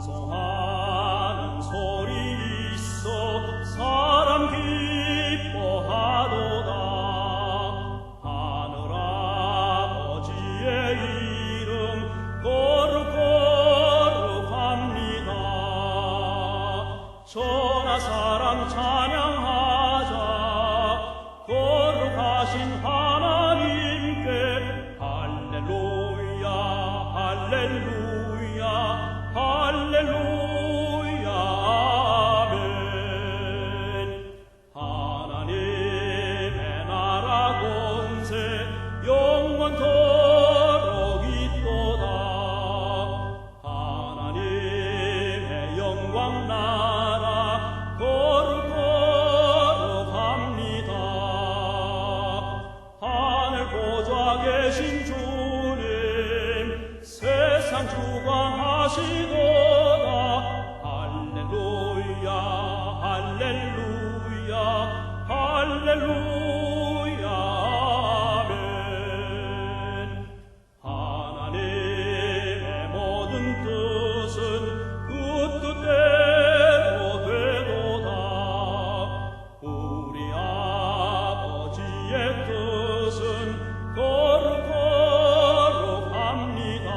찬송하는 소리 있어 사람 기뻐하도다. 하늘 아버지의 이름 거룩거룩합니다. 천하 사람 찬양하자. 거룩하신 하나님께 할렐루야 할렐루야 할렐루야 아멘. 하나님의 나라 권세 영원토록 있도다. 하나님의 영광 나라 거룩거룩합니다. 하늘 보좌 계신 주님 세상 주관하시도다. 할렐루야 할렐루야 할렐루야 아멘. 하나님의 모든 뜻은 그 뜻대로 되도다. 우리 아버지의 뜻은 거룩거룩합니다.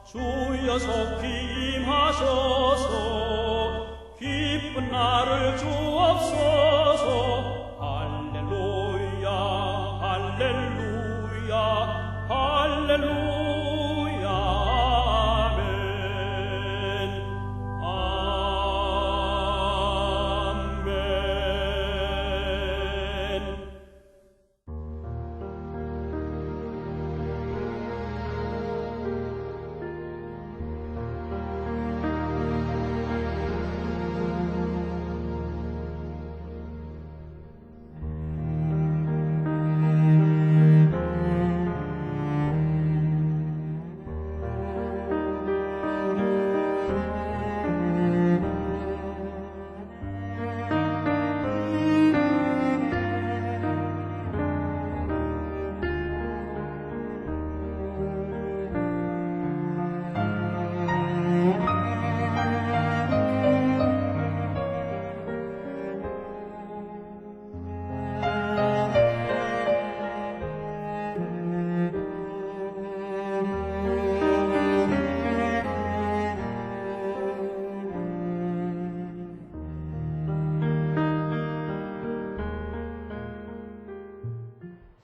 주여 속히 임하셔서 기쁜 날을 주옵소서. 할렐루야 할렐루야 할렐루야 아멘. 아멘.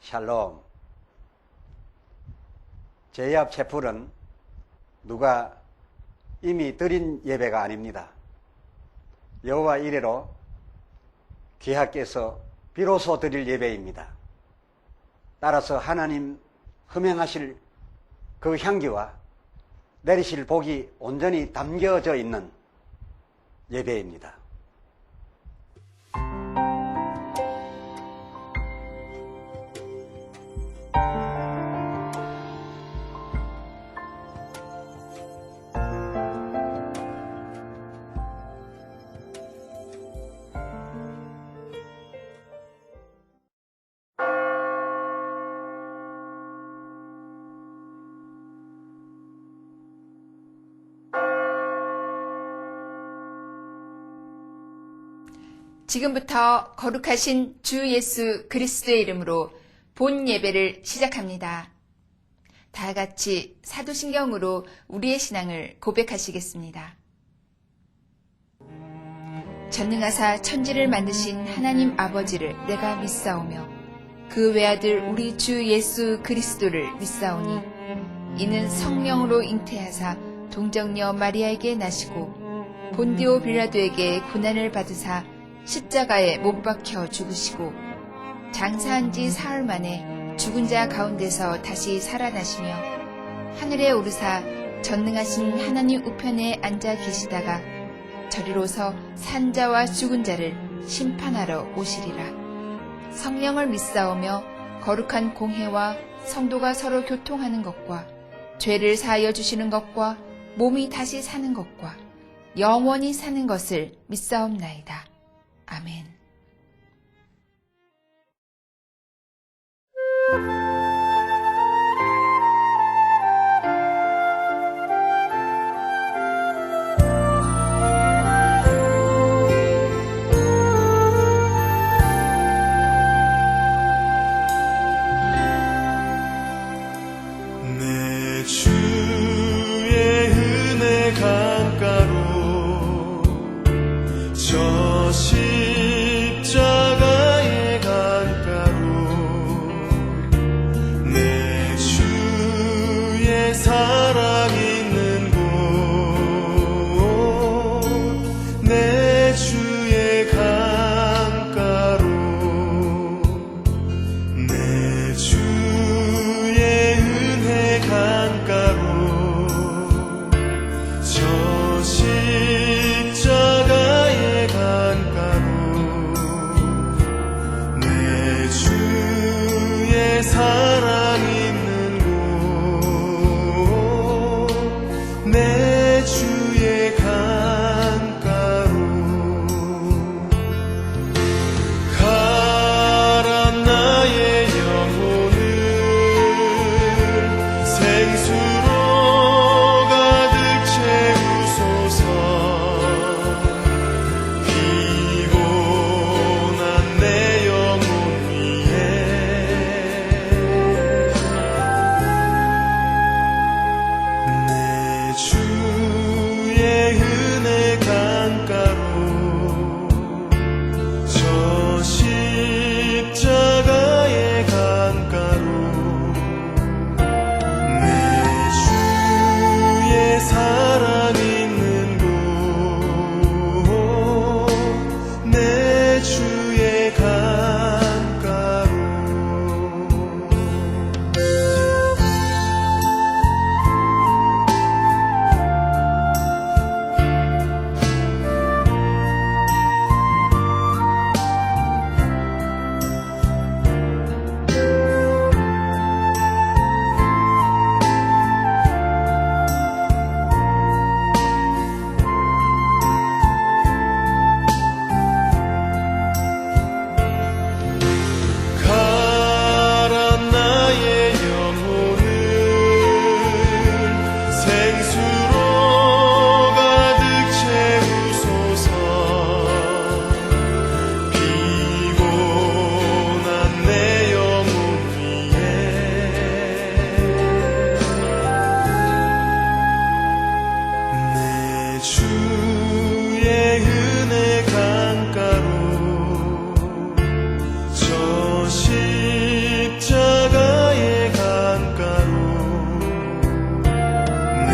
샬롬. 제 앞 채플은 누가 이미 드린 예배가 아닙니다. 여호와 이래로 귀하께서 비로소 드릴 예배입니다. 따라서 하나님 흠행하실 그 향기와 내리실 복이 온전히 담겨져 있는 예배입니다. 지금부터 거룩하신 주 예수 그리스도의 이름으로 본 예배를 시작합니다. 다 같이 사도신경으로 우리의 신앙을 고백하시겠습니다. 전능하사 천지를 만드신 하나님 아버지를 내가 믿사오며 그 외아들 우리 주 예수 그리스도를 믿사오니 이는 성령으로 잉태하사 동정녀 마리아에게 나시고 본디오 빌라도에게 고난을 받으사 십자가에 못 박혀 죽으시고 장사한 지 사흘 만에 죽은 자 가운데서 다시 살아나시며 하늘에 오르사 전능하신 하나님 우편에 앉아 계시다가 저리로서 산자와 죽은 자를 심판하러 오시리라. 성령을 믿사오며 거룩한 공회와 성도가 서로 교통하는 것과 죄를 사하여 주시는 것과 몸이 다시 사는 것과 영원히 사는 것을 믿사옵나이다. 아멘. 주의 은혜 강가로 저 십자가의 강가로 내 주의 사랑 있는 곳 내 주의 강가로 내 주의 은혜 강가로 저 십자가의 강가로 내 주의 사랑 있는 곳 내 주의 강가로 가란 나의 영혼을 생수로 가득 채우소서 피곤한 내 영혼 위에 내 주의 은혜 강가로 저 십자가의 강가로 내 주의 사랑 있는 곳 내 주의 강가로 가란 나의 영혼을 생수로 가득 채우소서 피곤한 내 영혼 위에 내 주의 은혜 강가로 저 십자가의 강가로 내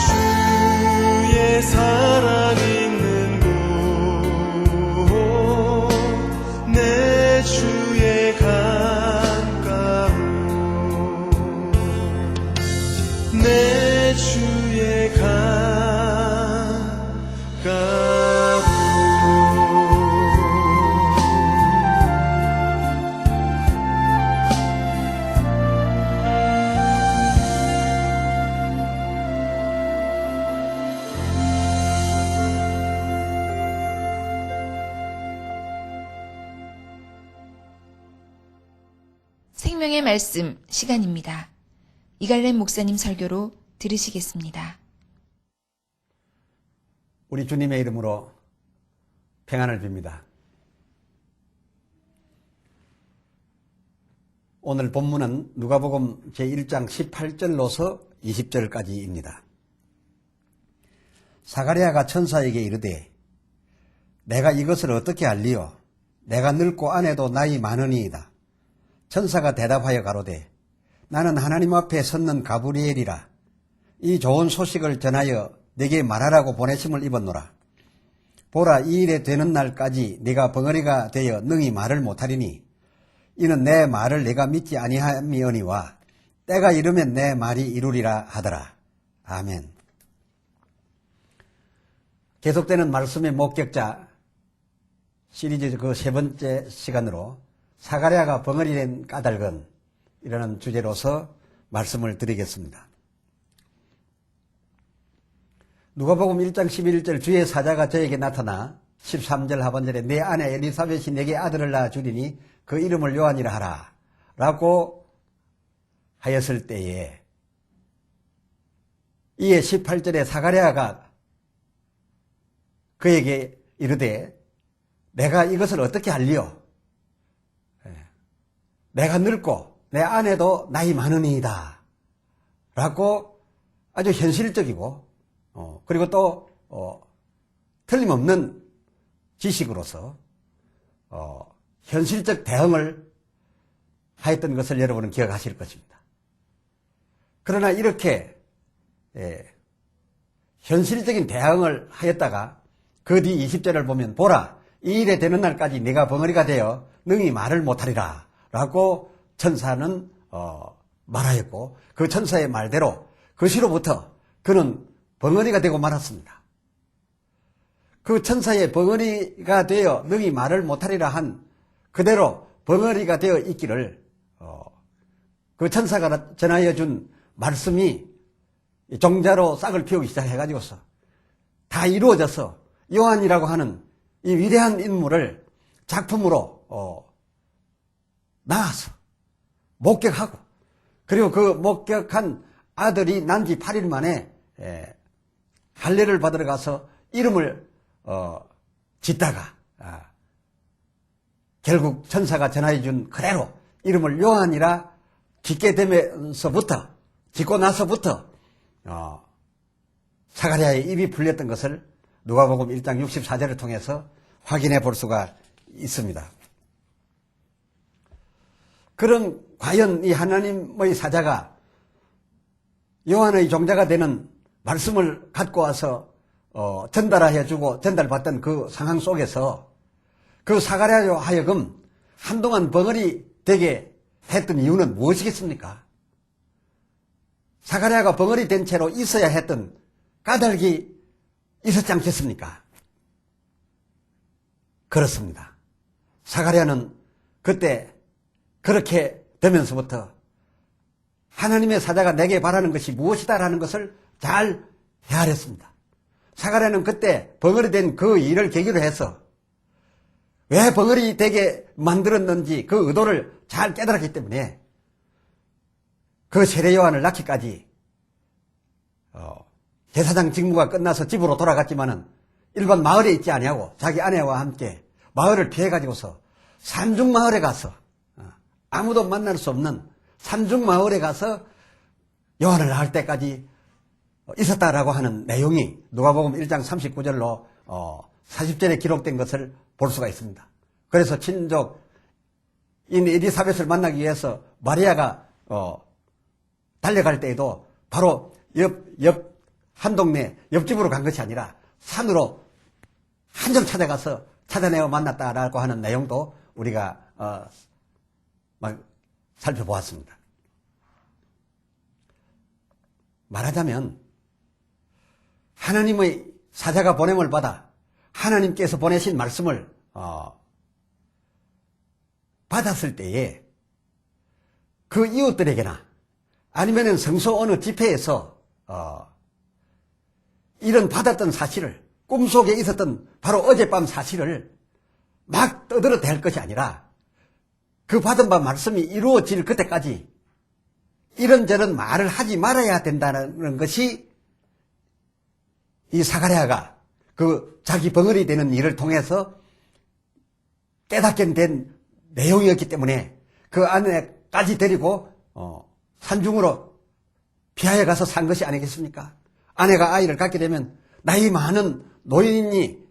주의 사랑 있는 곳 내 주의 강가로 내 주의 생명의 말씀 시간입니다. 이갈렘 목사님 설교로 들으시겠습니다. 우리 주님의 이름으로 평안을 빕니다. 오늘 본문은 누가복음 제1장 18절로서 20절까지입니다. 사가랴가 천사에게 이르되 내가 이것을 어떻게 알리요? 내가 늙고 아내도 나이 많으니이다. 천사가 대답하여 가로되 나는 하나님 앞에 섰는 가브리엘이라. 이 좋은 소식을 전하여 내게 말하라고 보내심을 입었노라. 보라, 이 일에 되는 날까지 네가 벙어리가 되어 능히 말을 못하리니 이는 내 말을 내가 믿지 아니함이오니와 때가 이르면 내 말이 이루리라 하더라. 아멘. 계속되는 말씀의 목격자 시리즈 그 세 번째 시간으로 사가랴가 벙어리 된 까닭은 이라는 주제로서 말씀을 드리겠습니다. 누가복음 1장 11절 주의 사자가 저에게 나타나 13절 하반절에 내 아내 엘리사벳이 내게 아들을 낳아 주리니 그 이름을 요한이라 하라 라고 하였을 때에 이에 18절에 사가랴가 그에게 이르되 내가 이것을 어떻게 알리요? 내가 늙고 내 아내도 나이 많으니이다 라고 아주 현실적이고 그리고 또 틀림없는 지식으로서 현실적 대응을 하였던 것을 여러분은 기억하실 것입니다. 그러나 이렇게 현실적인 대응을 하였다가 그 뒤 20절을 보면 보라 이 일에 되는 날까지 네가 벙어리가 되어 능히 말을 못하리라 라고 천사는 말하였고 그 천사의 말대로 그 시로부터 그는 벙어리가 되고 말았습니다. 그 천사의 벙어리가 되어 능히 말을 못하리라 한 그대로 벙어리가 되어 있기를 그 천사가 전하여 준 말씀이 종자로 싹을 피우기 시작해가지고서 다 이루어져서 요한이라고 하는 이 위대한 인물을 작품으로 낳아서 목격하고 그리고 그 목격한 아들이 난 지 8일 만에 할례를 받으러 가서 이름을 짓다가 결국 천사가 전하여 준 그대로 이름을 요한이라 짓게 되면서부터 짓고 나서부터 사가랴의 입이 풀렸던 것을 누가복음 1장 64절을 통해서 확인해 볼 수가 있습니다. 그럼 과연 이 하나님의 사자가 요한의 종자가 되는 말씀을 갖고 와서 전달해 주고 전달받던 그 상황 속에서 그 사가랴로 하여금 한동안 벙어리 되게 했던 이유는 무엇이겠습니까? 사가랴가 벙어리 된 채로 있어야 했던 까닭이 있었지 않겠습니까? 그렇습니다. 사가랴는 그때 그렇게 되면서부터 하나님의 사자가 내게 바라는 것이 무엇이다라는 것을 잘 헤아렸습니다. 사가랴는 그때 벙어리 된 그 일을 계기로 해서 왜 벙어리 되게 만들었는지 그 의도를 잘 깨달았기 때문에 그 세례 요한을 낳기까지 제사장 직무가 끝나서 집으로 돌아갔지만은 일반 마을에 있지 아니하고 자기 아내와 함께 마을을 피해가지고서 산중마을에 가서 아무도 만날 수 없는 산중마을에 가서 요한을 낳을 때까지 있었다라고 하는 내용이 누가복음 1장 39절로 40절에 기록된 것을 볼 수가 있습니다. 그래서 친족인 엘리사벳을 만나기 위해서 마리아가 달려갈 때에도 바로 옆 한 동네 옆집으로 간 것이 아니라 산으로 한정 찾아가서 찾아내어 만났다라고 하는 내용도 우리가 살펴보았습니다. 말하자면 하나님의 사자가 보냄을 받아 하나님께서 보내신 말씀을 받았을 때에 그 이웃들에게나 아니면 성소 어느 집회에서 이런 받았던 사실을 꿈속에 있었던 바로 어젯밤 사실을 막 떠들어댈 것이 아니라 그 받은 바 말씀이 이루어질 그때까지 이런저런 말을 하지 말아야 된다는 것이 이 사가랴가 그 자기 벙어리 되는 일을 통해서 깨닫게 된 내용이었기 때문에 그 아내까지 데리고 산중으로 피하여 가서 산 것이 아니겠습니까? 아내가 아이를 갖게 되면 나이 많은 노인이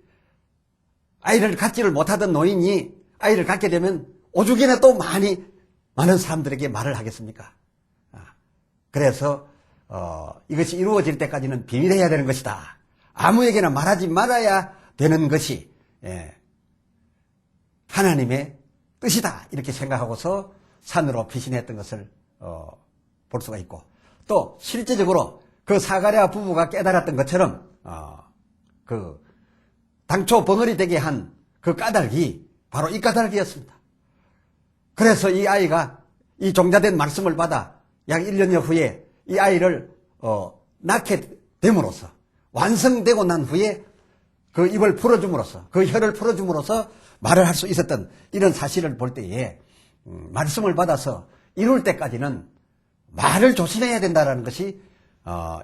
아이를 갖지를 못하던 노인이 아이를 갖게 되면 오죽이나 또 많은 사람들에게 말을 하겠습니까? 그래서 이것이 이루어질 때까지는 비밀해야 되는 것이다. 아무에게나 말하지 말아야 되는 것이 하나님의 뜻이다. 이렇게 생각하고서 산으로 피신했던 것을 볼 수가 있고 또 실제적으로 그 사가랴 부부가 깨달았던 것처럼 그 당초 벙어리 되게 한 그 까닭이 바로 이 까닭이었습니다. 그래서 이 아이가 이 종자된 말씀을 받아 약 1년여 후에 이 아이를 낳게 됨으로써 완성되고 난 후에 그 입을 풀어줌으로써 그 혀를 풀어줌으로써 말을 할 수 있었던 이런 사실을 볼 때에 말씀을 받아서 이룰 때까지는 말을 조심해야 된다는 것이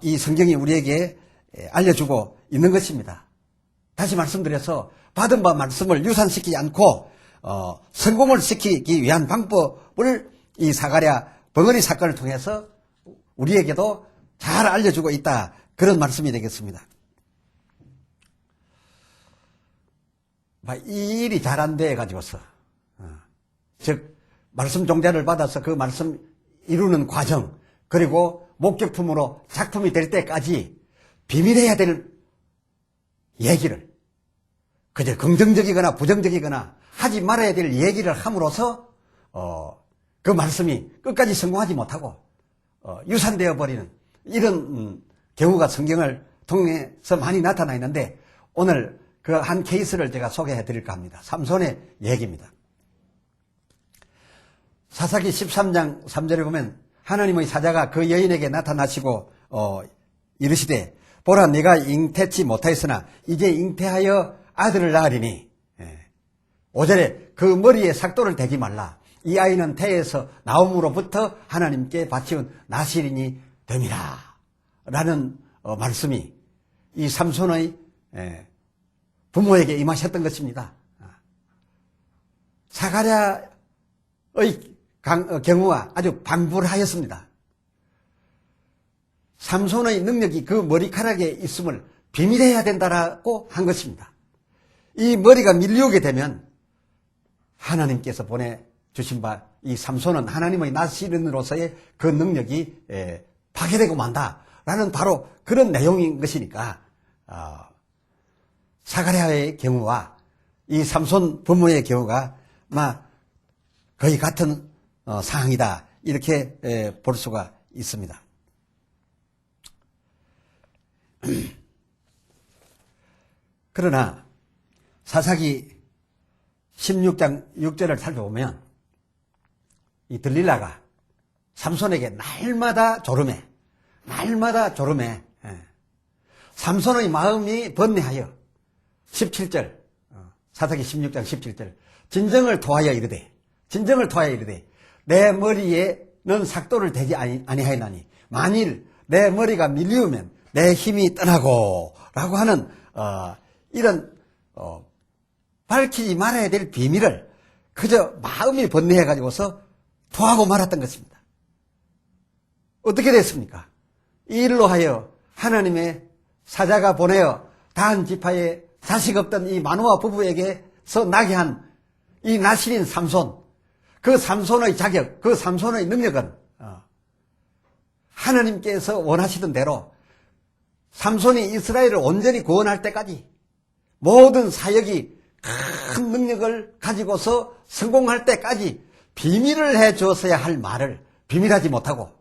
이 성경이 우리에게 알려주고 있는 것입니다. 다시 말씀드려서 받은 바 말씀을 유산시키지 않고 성공을 시키기 위한 방법을 이 사가랴 벙어리 사건을 통해서 우리에게도 잘 알려주고 있다. 그런 말씀이 되겠습니다. 이 일이 잘 안 돼 가지고서 즉 말씀 종자를 받아서 그 말씀 이루는 과정 그리고 목격품으로 작품이 될 때까지 비밀해야 될 얘기를 그저 긍정적이거나 부정적이거나 하지 말아야 될 얘기를 함으로써 그 말씀이 끝까지 성공하지 못하고 유산되어 버리는 이런 경우가 성경을 통해서 많이 나타나 있는데 오늘 그 한 케이스를 제가 소개해 드릴까 합니다. 삼손의 얘기입니다. 사사기 13장 3절에 보면 하나님의 사자가 그 여인에게 나타나시고 이르시되 보라 네가 잉태치 못하였으나 이제 잉태하여 아들을 낳으리니 5절에 그 머리에 삭도를 대지 말라. 이 아이는 태에서 나옴으로부터 하나님께 바치운 나실인이 됨이라 라는 말씀이 이 삼손의 부모에게 임하셨던 것입니다. 사가랴의 경우와 아주 방불하였습니다. 삼손의 능력이 그 머리카락에 있음을 비밀해야 된다라고 한 것입니다. 이 머리가 밀려오게 되면 하나님께서 보내주신 바 이 삼손은 하나님의 나시른으로서의 그 능력이 파괴되고 만다라는 바로 그런 내용인 것이니까 사가랴의 경우와 이 삼손 부모의 경우가 거의 같은 상황이다 이렇게 볼 수가 있습니다. 그러나 사사기 16장 6절을 살펴보면 이 들릴라가 삼손에게 날마다 조름해 삼손의 마음이 번뇌하여 17절 사사기 16장 17절 진정을 토하여 이르되 내 머리에는 삭도를 대지 아니하였나니 만일 내 머리가 밀리우면 내 힘이 떠나고 라고 하는 이런 밝히지 말아야 될 비밀을 그저 마음이 번뇌해 가지고서 토하고 말았던 것입니다. 어떻게 됐습니까? 이 일로 하여 하나님의 사자가 보내어 단 지파에 자식 없던 이 마노아 부부에게서 나게 한 이 나실인 삼손, 그 삼손의 자격, 그 삼손의 능력은 하나님께서 원하시던 대로 삼손이 이스라엘을 온전히 구원할 때까지 모든 사역이 큰 능력을 가지고서 성공할 때까지 비밀을 해 주었어야 할 말을 비밀하지 못하고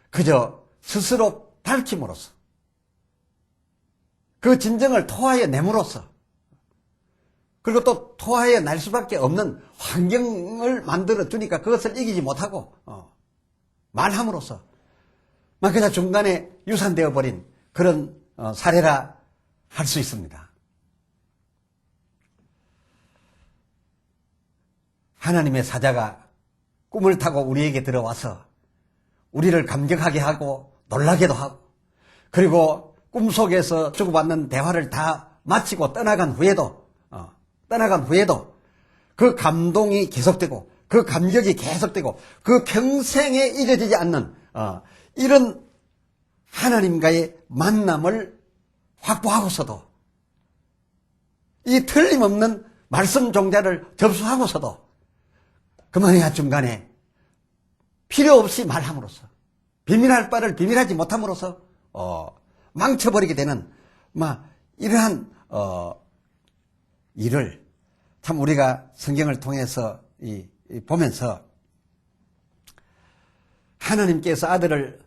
그저 스스로 밝힘으로써 그 진정을 토하여 내므로써 그리고 또 토하여 날 수밖에 없는 환경을 만들어 주니까 그것을 이기지 못하고 말함으로써 그냥 중간에 유산되어 버린 그런 사례라 할 수 있습니다. 하나님의 사자가 꿈을 타고 우리에게 들어와서 우리를 감격하게 하고 놀라게도 하고 그리고 꿈속에서 주고받는 대화를 다 마치고 떠나간 후에도 그 감동이 계속되고 그 감격이 계속되고 그 평생에 잊어지지 않는 이런 하나님과의 만남을 확보하고서도 이 틀림없는 말씀 종자를 접수하고서도 그만해야 중간에 필요 없이 말함으로써 비밀할 바를 비밀하지 못함으로써 망쳐버리게 되는 이러한 일을 참 우리가 성경을 통해서 보면서 하나님께서 아들을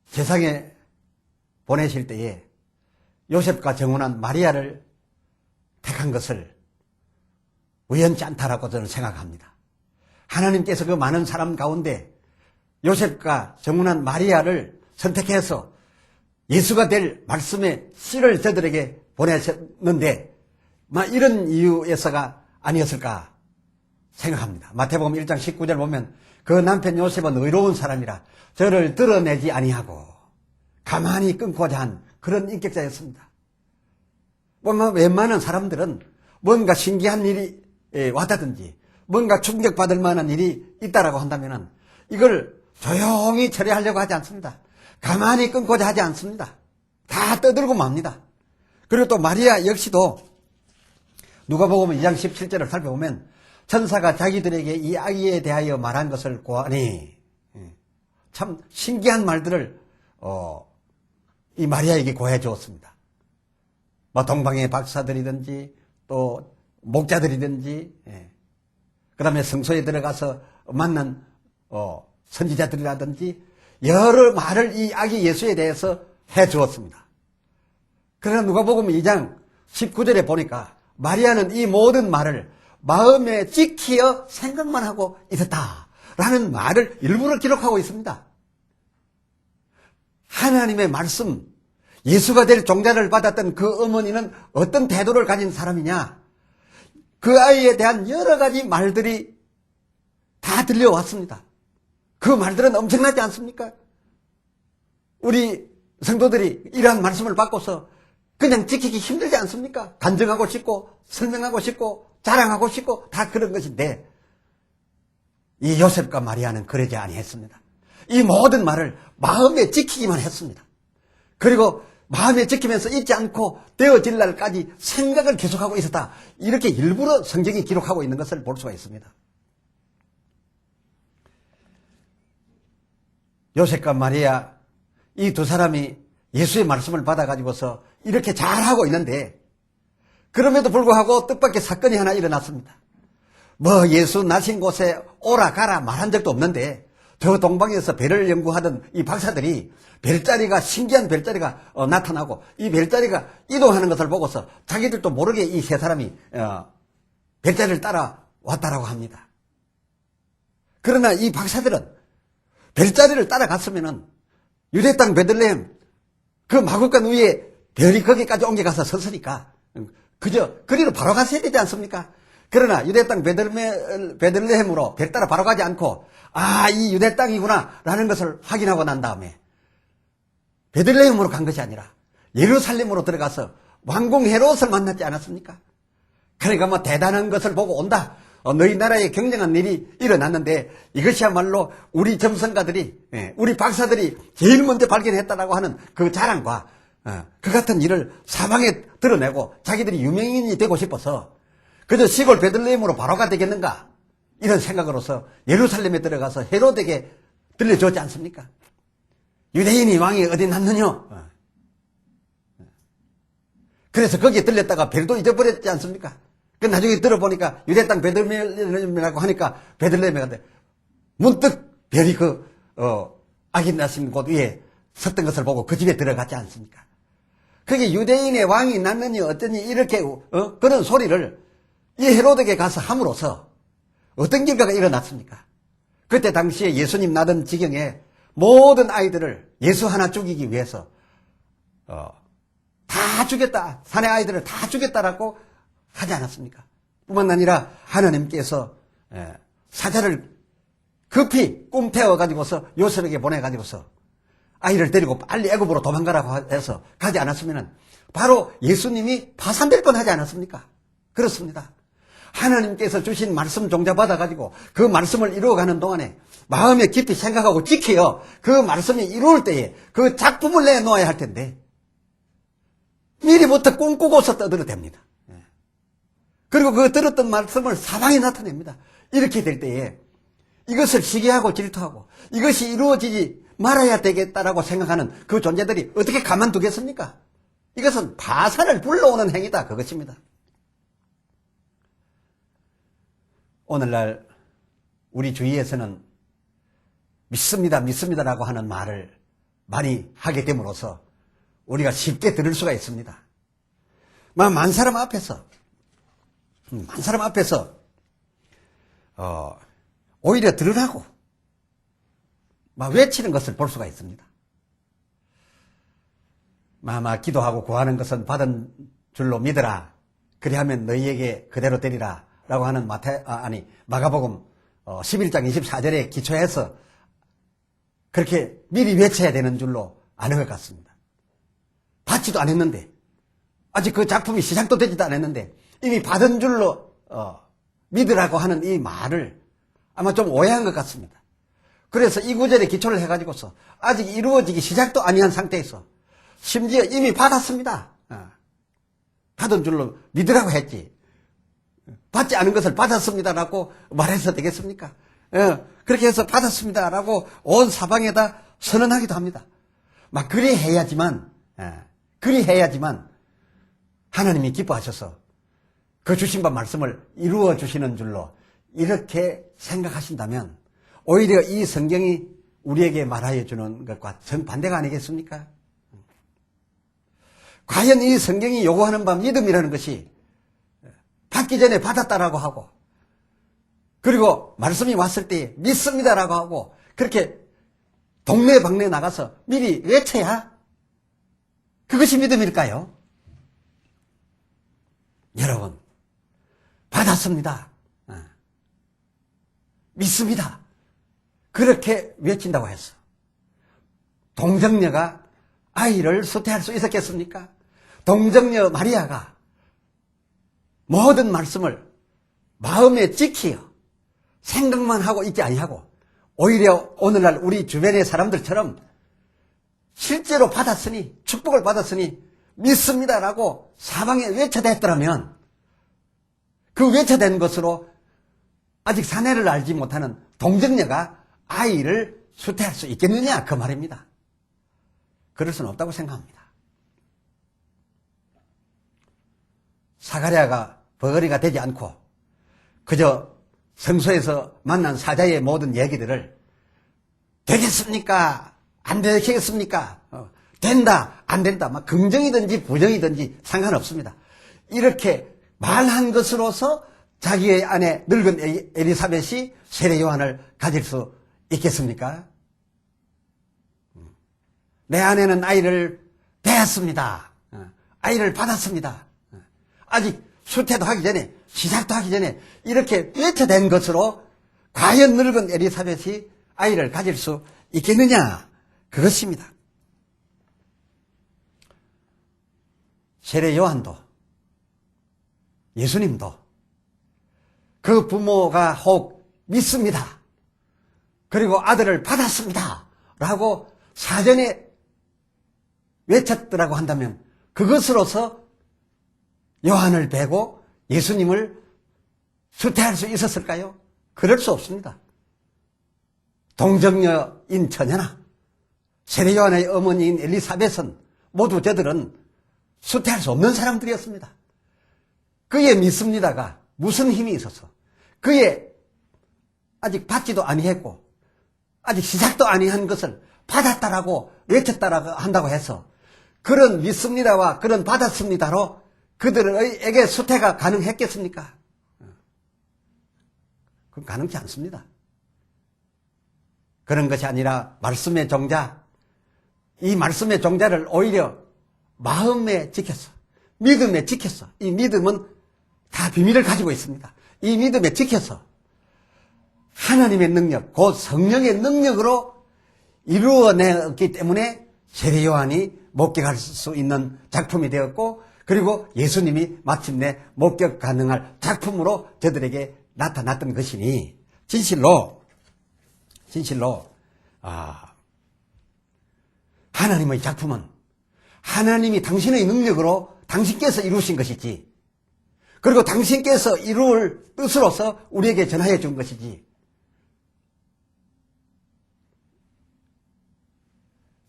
세상에 보내실 때에 요셉과 정혼한 마리아를 택한 것을 우연치 않다라고 저는 생각합니다. 하나님께서 그 많은 사람 가운데 요셉과 정혼한 마리아를 선택해서 예수가 될 말씀의 씨를 저들에게 보내셨는데 이런 이유에서가 아니었을까 생각합니다. 마태복음 1장 19절 보면 그 남편 요셉은 의로운 사람이라 저를 드러내지 아니하고 가만히 끊고자 한 그런 인격자였습니다. 웬만한 사람들은 뭔가 신기한 일이 왔다든지 뭔가 충격받을 만한 일이 있다라고 한다면 이걸 조용히 처리하려고 하지 않습니다. 가만히 끊고자 하지 않습니다. 다 떠들고 맙니다. 그리고 또 마리아 역시도 누가복음 2장 17절을 살펴보면 천사가 자기들에게 이 아기에 대하여 말한 것을 고하니, 참 신기한 말들을 이 마리아에게 고해 주었습니다. 뭐 동방의 박사들이든지 또 목자들이든지, 그 다음에 성소에 들어가서 만난 선지자들이라든지 여러 말을 이 아기 예수에 대해서 해 주었습니다. 그러나 누가복음 2장 19절에 보니까 마리아는 이 모든 말을 마음에 찍히어 생각만 하고 있었다라는 말을 일부러 기록하고 있습니다. 하나님의 말씀, 예수가 될 종자를 받았던 그 어머니는 어떤 태도를 가진 사람이냐? 그 아이에 대한 여러 가지 말들이 다 들려왔습니다. 그 말들은 엄청나지 않습니까? 우리 성도들이 이러한 말씀을 받고서 그냥 지키기 힘들지 않습니까? 간증하고 싶고 설명하고 싶고 자랑하고 싶고 다 그런 것인데, 이 요셉과 마리아는 그러지 아니했습니다. 이 모든 말을 마음에 지키기만 했습니다. 그리고 마음에 지키면서 잊지 않고 되어질 날까지 생각을 계속하고 있었다. 이렇게 일부러 성경이 기록하고 있는 것을 볼 수가 있습니다. 요셉과 마리아, 이 두 사람이 예수의 말씀을 받아가지고서 이렇게 잘하고 있는데, 그럼에도 불구하고 뜻밖의 사건이 하나 일어났습니다. 뭐 예수 나신 곳에 오라 가라 말한 적도 없는데, 저 동방에서 별을 연구하던 이 박사들이 별자리가, 신기한 별자리가 나타나고 이 별자리가 이동하는 것을 보고서 자기들도 모르게 이 세 사람이 별자리를 따라왔다라고 합니다. 그러나 이 박사들은 별자리를 따라갔으면은 유대 땅 베들레헴 그 마구간 위에 별이 거기까지 옮겨가서 섰으니까 그저 그리로 바로 갔어야 되지 않습니까? 그러나 유대 땅 베들레헴으로 별 따라 바로 가지 않고, 아, 이 유대 땅이구나 라는 것을 확인하고 난 다음에 베들레헴으로 간 것이 아니라 예루살렘으로 들어가서 왕궁 헤롯을 만났지 않았습니까? 그러니까 뭐 대단한 것을 보고 온다. 너희 나라에 경쟁한 일이 일어났는데 이것이야말로 우리 점성가들이, 우리 박사들이 제일 먼저 발견했다라고 하는 그 자랑과 그 같은 일을 사방에 드러내고 자기들이 유명인이 되고 싶어서 그저 시골 베들레헴으로 바로 가 되겠는가, 이런 생각으로서 예루살렘에 들어가서 헤롯에게 들려줬지 않습니까? 유대인이 왕이 어디 났느냐? 그래서 거기에 들렸다가 별도 잊어버렸지 않습니까? 그 나중에 들어보니까 유대 땅 베들레헴이라고 하니까 베들레헴에 갔는데 문득 별이 아기 나신 곳 위에 섰던 것을 보고 그 집에 들어갔지 않습니까? 그게 유대인의 왕이 났느니 어떠니 이렇게 그런 소리를 이 헤롯에게 가서 함으로써 어떤 결과가 일어났습니까? 그때 당시에 예수님 나던 지경에 모든 아이들을 예수 하나 죽이기 위해서 다 죽였다, 산의 아이들을 다 죽였다라고 하지 않았습니까? 뿐만 아니라 하나님께서 사자를 급히 꿈태워가지고서 요셉에게 보내가지고서 아이를 데리고 빨리 애굽으로 도망가라고 해서 가지 않았으면 바로 예수님이 파산될 뻔하지 않았습니까? 그렇습니다. 하나님께서 주신 말씀 종자 받아가지고 그 말씀을 이루어가는 동안에 마음에 깊이 생각하고 지켜요. 그 말씀이 이루어질 때에 그 작품을 내놓아야 할 텐데 미리부터 꿈꾸고서 떠들어도 됩니다. 그리고 그 들었던 말씀을 사방에 나타냅니다. 이렇게 될 때에 이것을 시기하고 질투하고 이것이 이루어지지 말아야 되겠다라고 생각하는 그 존재들이 어떻게 가만두겠습니까? 이것은 파산을 불러오는 행위다, 그것입니다. 오늘날 우리 주위에서는 믿습니다라고 하는 말을 많이 하게 됨으로써 우리가 쉽게 들을 수가 있습니다. 많은 사람 앞에서 오히려 드러나고 외치는 것을 볼 수가 있습니다. 기도하고 구하는 것은 받은 줄로 믿으라. 그리하면 너희에게 그대로 되리라. 라고 하는 마가복음 11장 24절에 기초해서 그렇게 미리 외쳐야 되는 줄로 아는 것 같습니다. 받지도 않았는데, 아직 그 작품이 시작도 되지도 않았는데 이미 받은 줄로 믿으라고 하는 이 말을 아마 좀 오해한 것 같습니다. 그래서 이 구절에 기초를 해가지고서 아직 이루어지기 시작도 아니한 상태에서 심지어 이미 받았습니다. 받은 줄로 믿으라고 했지. 받지 않은 것을 받았습니다라고 말해서 되겠습니까? 그렇게 해서 받았습니다라고 온 사방에다 선언하기도 합니다. 막 그리해야지만 하나님이 기뻐하셔서 그 주신 바 말씀을 이루어 주시는 줄로 이렇게 생각하신다면 오히려 이 성경이 우리에게 말하여 주는 것과 정반대가 아니겠습니까? 과연 이 성경이 요구하는 바 믿음이라는 것이 받기 전에 받았다라고 하고 그리고 말씀이 왔을 때 믿습니다라고 하고 그렇게 동네방네 나가서 미리 외쳐야 그것이 믿음일까요? 여러분, 받았습니다. 믿습니다. 그렇게 외친다고 했어. 동정녀가 아이를 수태할 수 있었겠습니까? 동정녀 마리아가 모든 말씀을 마음에 지키어 생각만 하고 있지 아니하고 오히려 오늘날 우리 주변의 사람들처럼 실제로 받았으니 축복을 받았으니 믿습니다라고 사방에 외쳐댔더라면 그 외쳐댄 것으로 아직 사내를 알지 못하는 동정녀가 아이를 수태할 수 있겠느냐 그 말입니다. 그럴 수는 없다고 생각합니다. 사가랴가 버거리가 되지 않고 그저 성소에서 만난 사자의 모든 얘기들을 되겠습니까? 안 되겠습니까? 된다, 안 된다, 막 긍정이든지 부정이든지 상관없습니다. 이렇게 말한 것으로서 자기의 아내 늙은 엘리사벳이 세례 요한을 가질 수 있겠습니까? 내 아내는 아이를 배웠습니다. 아이를 받았습니다. 아직 수태도 하기 전에 시작도 하기 전에 이렇게 외쳐댄 것으로 과연 늙은 엘리사벳이 아이를 가질 수 있겠느냐? 그것입니다. 세례 요한도 예수님도 그 부모가 혹 믿습니다. 그리고 아들을 받았습니다. 라고 사전에 외쳤더라고 한다면 그것으로서 요한을 베고 예수님을 수태할 수 있었을까요? 그럴 수 없습니다. 동정녀인 처녀나 세례 요한의 어머니인 엘리사벳은 모두 저들은 수태할 수 없는 사람들이었습니다. 그의 믿습니다가 무슨 힘이 있어서 그의 아직 받지도 아니했고 아직 시작도 아니한 것을 받았다라고 외쳤다라고 한다고 해서 그런 믿습니다와 그런 받았습니다로 그들에게 수태가 가능했겠습니까? 그건 가능치 않습니다. 그런 것이 아니라 말씀의 종자, 이 말씀의 종자를 오히려 마음에 지켰어. 믿음에 지켰어. 이 믿음은 다 비밀을 가지고 있습니다. 이 믿음에 지켜서 하나님의 능력, 곧 성령의 능력으로 이루어냈기 때문에 세례 요한이 목격할 수 있는 작품이 되었고 그리고 예수님이 마침내 목격 가능할 작품으로 저들에게 나타났던 것이니 진실로 하나님의 작품은 하나님이 당신의 능력으로 당신께서 이루신 것이지 그리고 당신께서 이룰 뜻으로서 우리에게 전하여 준 것이지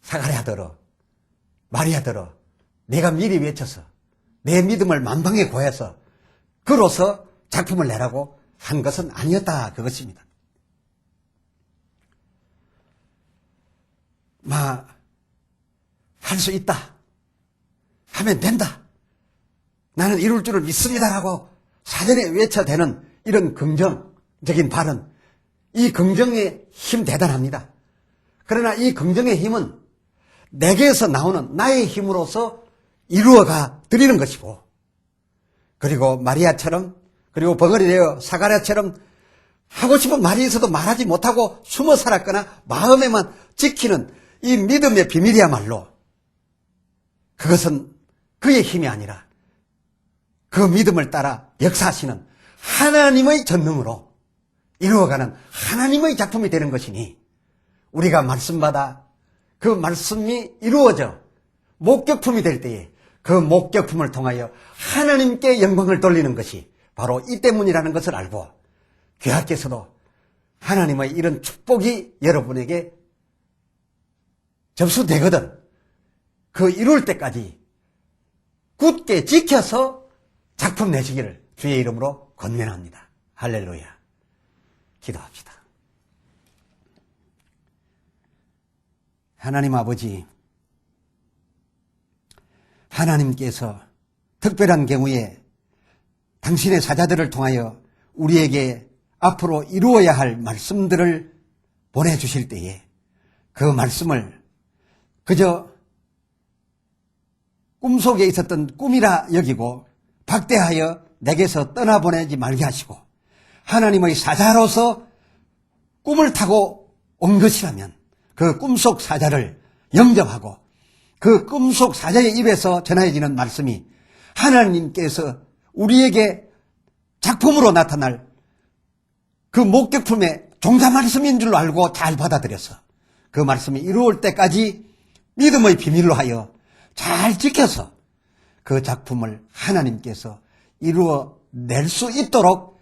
사가랴더러 마리아더러 내가 미리 외쳐서 내 믿음을 만방에 고해서 그로서 작품을 내라고 한 것은 아니었다 그것입니다. 할 수 있다 하면 된다 나는 이룰 줄을 믿습니다라고 사전에 외쳐대는 이런 긍정적인 발언 이 긍정의 힘 대단합니다. 그러나 이 긍정의 힘은 내게서 나오는 나의 힘으로서 이루어가 드리는 것이고 그리고 마리아처럼 그리고 버거리 되어 사가랴처럼 하고 싶은 말이 있어도 말하지 못하고 숨어 살았거나 마음에만 지키는 이 믿음의 비밀이야말로 그것은 그의 힘이 아니라 그 믿음을 따라 역사하시는 하나님의 전능으로 이루어가는 하나님의 작품이 되는 것이니 우리가 말씀받아 그 말씀이 이루어져 목격품이 될 때에 그 목격품을 통하여 하나님께 영광을 돌리는 것이 바로 이 때문이라는 것을 알고 귀하께서도 하나님의 이런 축복이 여러분에게 접수되거든 그 이룰 때까지 굳게 지켜서 작품 내시기를 주의 이름으로 권면합니다. 할렐루야. 기도합시다. 하나님 아버지, 하나님께서 특별한 경우에 당신의 사자들을 통하여 우리에게 앞으로 이루어야 할 말씀들을 보내주실 때에 그 말씀을 그저 꿈속에 있었던 꿈이라 여기고 박대하여 내게서 떠나보내지 말게 하시고 하나님의 사자로서 꿈을 타고 온 것이라면 그 꿈속 사자를 영접하고 그 꿈속 사자의 입에서 전해지는 말씀이 하나님께서 우리에게 작품으로 나타날 그 목격품의 종자 말씀인 줄로 알고 잘 받아들여서 그 말씀이 이루어질 때까지 믿음의 비밀로 하여 잘 지켜서 그 작품을 하나님께서 이루어낼 수 있도록